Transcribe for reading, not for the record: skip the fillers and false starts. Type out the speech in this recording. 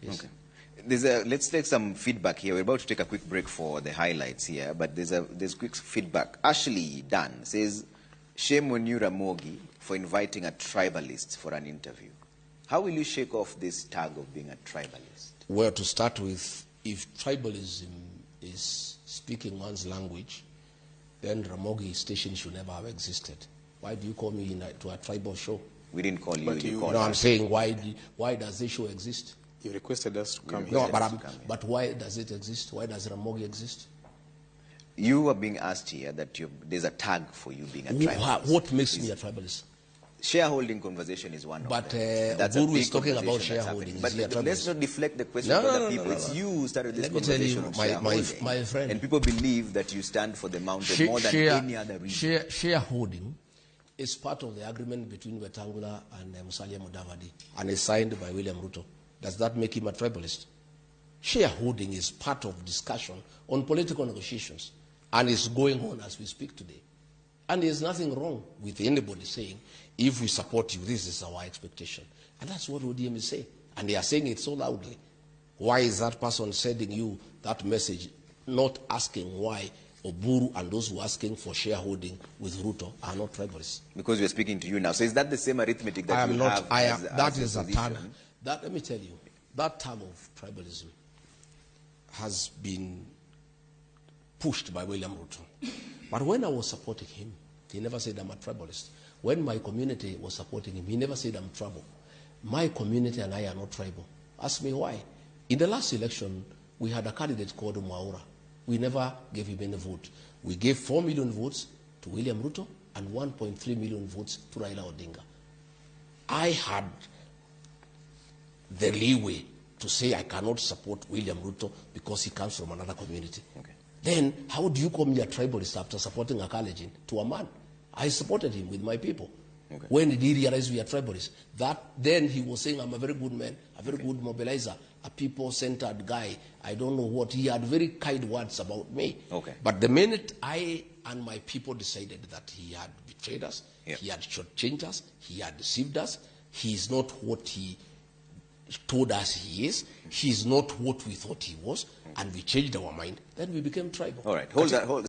Yes. Okay. Let's take some feedback here. We're about to take a quick break for the highlights here, but there's quick feedback. Ashley Dunn says, shame on you, Ramogi, for inviting a tribalist for an interview. How will you shake off this tag of being a tribalist? Well, to start with, if tribalism is speaking one's language, then Ramogi station should never have existed. Why do you call me to a tribal show? We didn't call you. You called no, I'm saying why does this show exist? You requested us to come No, here. but why does it exist? Why does Ramogi exist? You are being asked here that there's a tag for you being a tribalist. What makes me a tribalist? Shareholding conversation is one but, of them. That's Guru is talking about shareholding. But let's not deflect the question to other people. It's you who started this conversation on shareholding. My friend. And people believe that you stand for the mountain more than any other reason. Shareholding is part of the agreement between Wetangula and Musalia Mudavadi and is signed by William Ruto. Does that make him a tribalist? Shareholding is part of discussion on political negotiations and is going on as we speak today. And there's nothing wrong with anybody saying, if we support you, this is our expectation. And that's what ODM is saying. And they are saying it so loudly. Why is that person sending you that message, not asking why Oburu and those who are asking for shareholding with Ruto are not tribalists? Because we're speaking to you now. So is that the same arithmetic that you have that is a tag. Let me tell you, that tag of tribalism has been pushed by William Ruto. But when I was supporting him, he never said I'm a tribalist. When my community was supporting him, he never said I'm tribal. My community and I are not tribal. Ask me why. In the last election, we had a candidate called Mwaura. We never gave him any vote. We gave 4 million votes to William Ruto and 1.3 million votes to Raila Odinga. I had the leeway to say I cannot support William Ruto because he comes from another community. Okay. Then how do you call me a tribalist after supporting a Kalenjin to a man? I supported him with my people. Okay. When did he realize we are tribalists? Then he was saying I'm a very good man, a very good mobilizer, a people-centered guy. I don't know what. He had very kind words about me. Okay. But the minute I and my people decided that he had betrayed us, he had shortchanged us, he had deceived us, he is not what he told us he is, he is not what we thought he was, and we changed our mind, then we became tribal. All right, hold that.